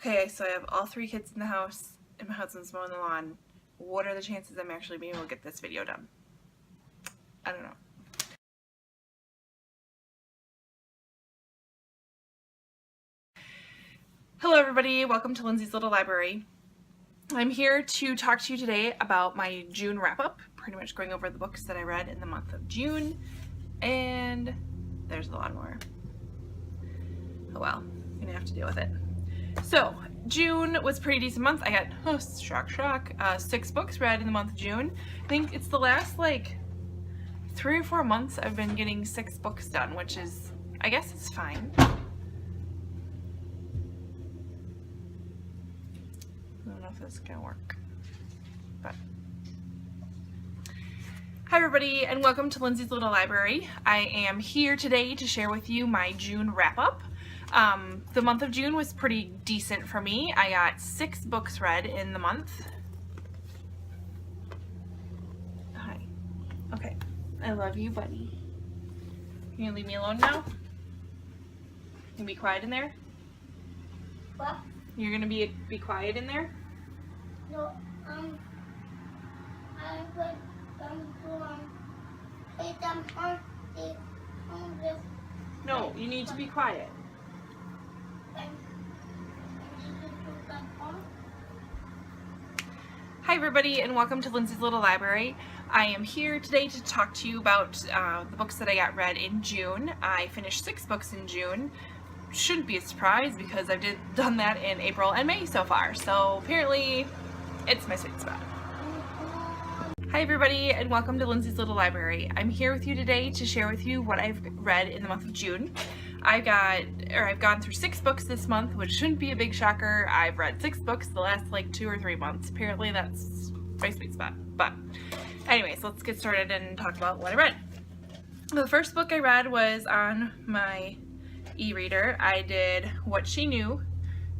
Okay, so I have all 3 kids in the house and my husband's mowing the lawn. What are the chances I'm actually being able to get this video done? I don't know. Hello everybody, welcome to Lindsay's Little Library. I'm here to talk to you today about my June wrap-up, pretty much going over the books that I read in the month of June, and there's a lot more. Oh well, I'm gonna have to deal with it. So, June was a pretty decent month. I got, oh, shock, 6 books read in the month of June. I think it's the last, 3 or 4 months I've been getting 6 books done, which is, I guess it's fine. I don't know if this is gonna work, but. Hi everybody, and welcome to Lindsay's Little Library. I am here today to share with you my June wrap-up. The month of June was pretty decent for me. I got 6 books read in the month. Hi. Okay. I love you, buddy. You gonna leave me alone now? You gonna be quiet in there? What? You're gonna be quiet in there? No, I will come to eat them on this. No, you need to be quiet. Hi everybody, and welcome to Lindsay's Little Library. I am here today to talk to you about the books that I got read in June. I finished 6 books in June. Shouldn't be a surprise because I've done that in April and May so far, so apparently it's my sweet spot. Hi everybody, and welcome to Lindsay's Little Library. I'm here with you today to share with you what I've read in the month of June. I've gone through 6 books this month, which shouldn't be a big shocker. I've read 6 books the last 2 or 3 months. Apparently that's my sweet spot. But anyways, let's get started and talk about what I read. The first book I read was on my e-reader. I did What She Knew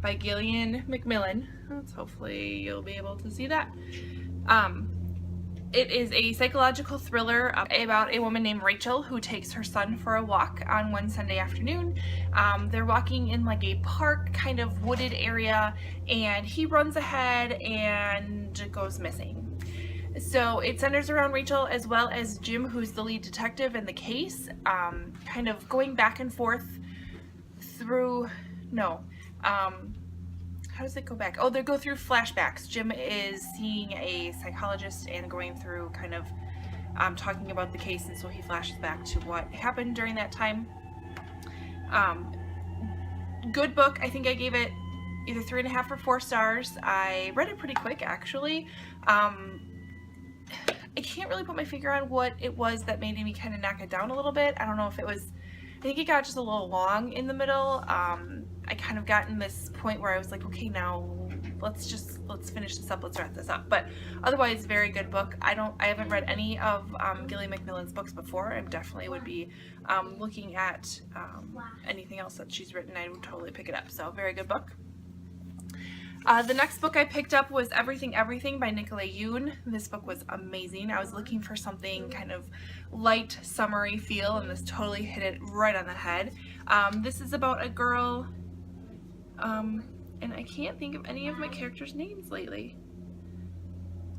by Gillian Macmillan. Hopefully you'll be able to see that. It is a psychological thriller about a woman named Rachel who takes her son for a walk on one Sunday afternoon. They're walking in a park, kind of wooded area, and he runs ahead and goes missing. So it centers around Rachel as well as Jim, who's the lead detective in the case, kind of going back and forth through, how does it go back? Oh, they go through flashbacks. Jim is seeing a psychologist and going through kind of talking about the case, and so he flashes back to what happened during that time. Good book. I think I gave it either 3.5 or 4 stars. I read it pretty quick, actually. I can't really put my finger on what it was that made me kind of knock it down a little bit. I don't know if it was, I think it got just a little long in the middle. I kind of got in this point where I was like, okay, now let's finish this up, let's wrap this up. But otherwise, very good book. I haven't read any of Gillian Macmillan's books before. I definitely would be looking at anything else that she's written. I would totally pick it up. So very good book. The next book I picked up was Everything Everything by Nicolette Yoon. This book was amazing. I was looking for something kind of light, summery feel, and this totally hit it right on the head. This is about a girl, and I can't think of any of my characters' names lately.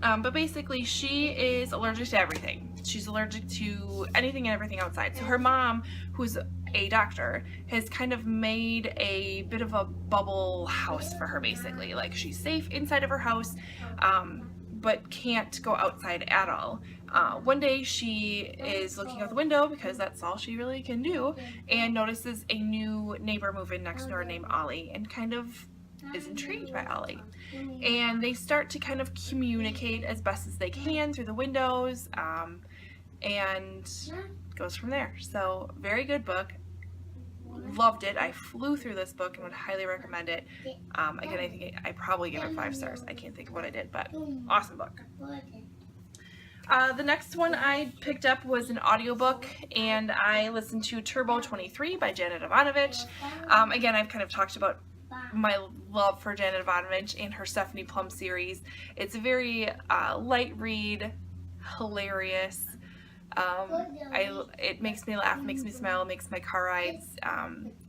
But basically, she is allergic to everything. She's allergic to anything and everything outside. So her mom, who's a doctor, has kind of made a bit of a bubble house for her, basically. Like, she's safe inside of her house, but can't go outside at all. One day she is looking out the window, because that's all she really can do, and notices a new neighbor move in next door named Ollie, and kind of is intrigued by Ollie. And they start to kind of communicate as best as they can through the windows, and goes from there. So, very good book. Loved it. I flew through this book and would highly recommend it. Again, I think I probably gave it 5 stars. I can't think of what I did, but awesome book. The next one I picked up was an audiobook, and I listened to Turbo 23 by Janet Ivanovich. Again, I've kind of talked about my love for Janet Ivanovich and her Stephanie Plum series. It's a very light read, hilarious, It makes me laugh, makes me smile, makes my car rides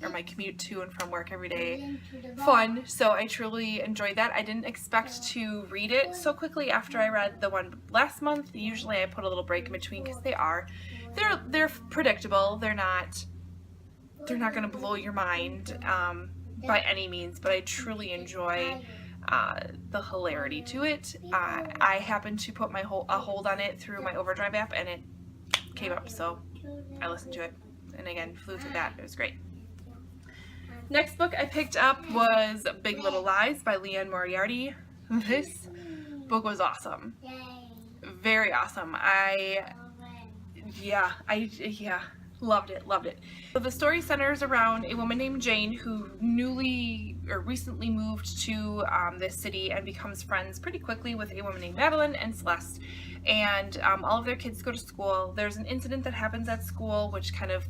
or my commute to and from work every day fun. So I truly enjoyed that. I didn't expect to read it so quickly after I read the one last month. Usually I put a little break in between because they're predictable. They're not going to blow your mind by any means, but I truly enjoy the hilarity to it. I happened to put a hold on it through my Overdrive app, and it came up, so I listened to it, and again, flew through that. It was great. Next book I picked up was Big Little Lies by Leanne Moriarty. This book was awesome. Very awesome. Loved it. So the story centers around a woman named Jane who recently moved to this city and becomes friends pretty quickly with a woman named Madeline and Celeste. And all of their kids go to school. There's an incident that happens at school which kind of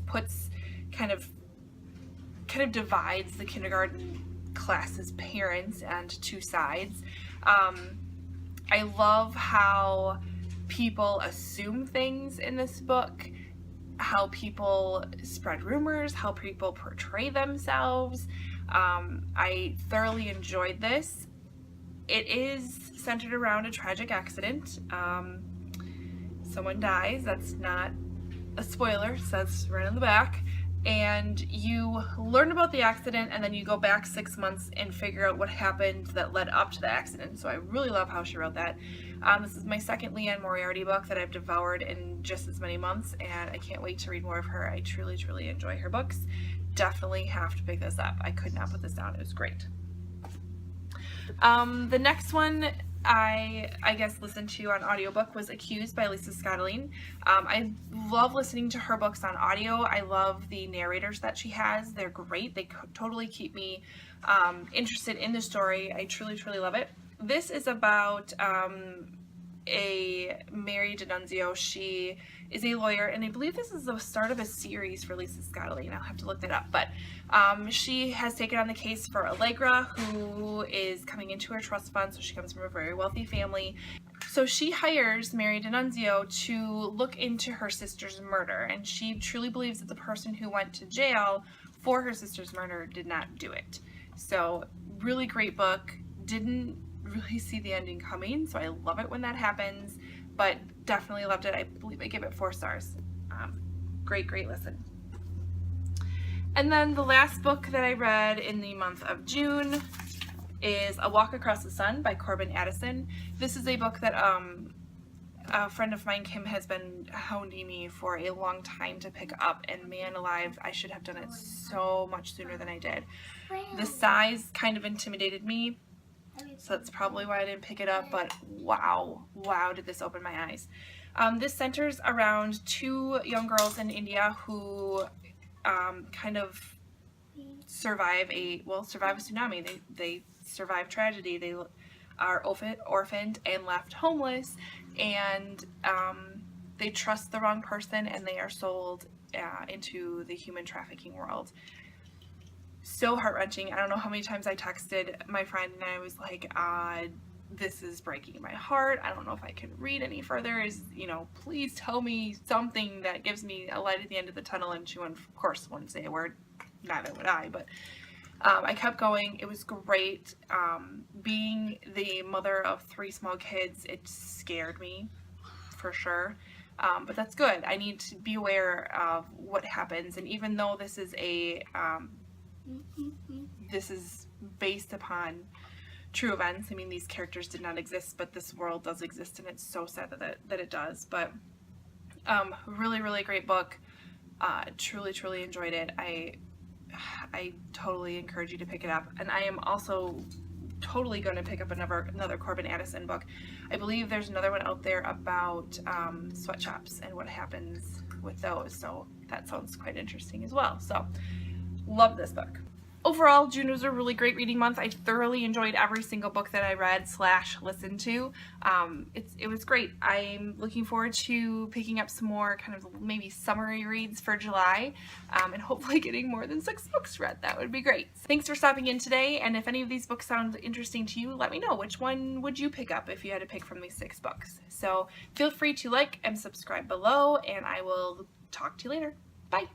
divides the kindergarten class's parents and two sides. I love how people assume things in this book, how people spread rumors, how people portray themselves. I thoroughly enjoyed this. It is centered around a tragic accident. Someone dies. That's not a spoiler, it says right on the back. And you learn about the accident, and then you go back 6 months and figure out what happened that led up to the accident. So I really love how she wrote that. This is my second Leanne Moriarty book that I've devoured in just as many months, and I can't wait to read more of her. I truly enjoy her books. Definitely have to pick this up. I could not put this down. It was great. The next one I guess listened to on audiobook was Accused by Lisa Scottoline. I love listening to her books on audio. I love the narrators that she has. They're great. They totally keep me interested in the story. I truly love it. This is about a Mary D'Annunzio. She is a lawyer, and I believe this is the start of a series for Lisa Scottoline. I'll have to look that up, but she has taken on the case for Allegra, who is coming into her trust fund. So she comes from a very wealthy family. So she hires Mary D'Annunzio to look into her sister's murder, and she truly believes that the person who went to jail for her sister's murder did not do it. So really great book. Didn't really see the ending coming, so I love it when that happens, but definitely loved it. I believe I give it 4 stars. Great listen. And then the last book that I read in the month of June is A Walk Across the Sun by Corbin Addison. This is a book that a friend of mine, Kim, has been hounding me for a long time to pick up, and man alive, I should have done it so much sooner than I did. The size kind of intimidated me, so that's probably why I didn't pick it up, but wow, did this open my eyes. This centers around 2 young girls in India who kind of survive a tsunami. They survive tragedy. They are orphaned and left homeless, and they trust the wrong person, and they are sold into the human trafficking world. So heart-wrenching. I don't know how many times I texted my friend and I was like, this is breaking my heart. I don't know if I can read any further. Please tell me something that gives me a light at the end of the tunnel. And she, of course, wouldn't say a word. Neither would I, but I kept going. It was great. Being the mother of 3 small kids, it scared me for sure. But that's good. I need to be aware of what happens. And even though this is this is based upon true events. I mean, these characters did not exist, but this world does exist, and it's so sad that it does. But really great book. Truly enjoyed it. I totally encourage you to pick it up, and I am also totally going to pick up another Corbin Addison book. I believe there's another one out there about sweatshops and what happens with those, so that sounds quite interesting as well. So love this book. overall, June was a really great reading month. I thoroughly enjoyed every single book that I read / listened to. It was great. I'm looking forward to picking up some more kind of maybe summary reads for July, and hopefully getting more than 6 books read. That would be great. Thanks for stopping in today, and if any of these books sound interesting to you, let me know. Which one would you pick up if you had to pick from these 6 books? So feel free to like and subscribe below, and I will talk to you later. Bye!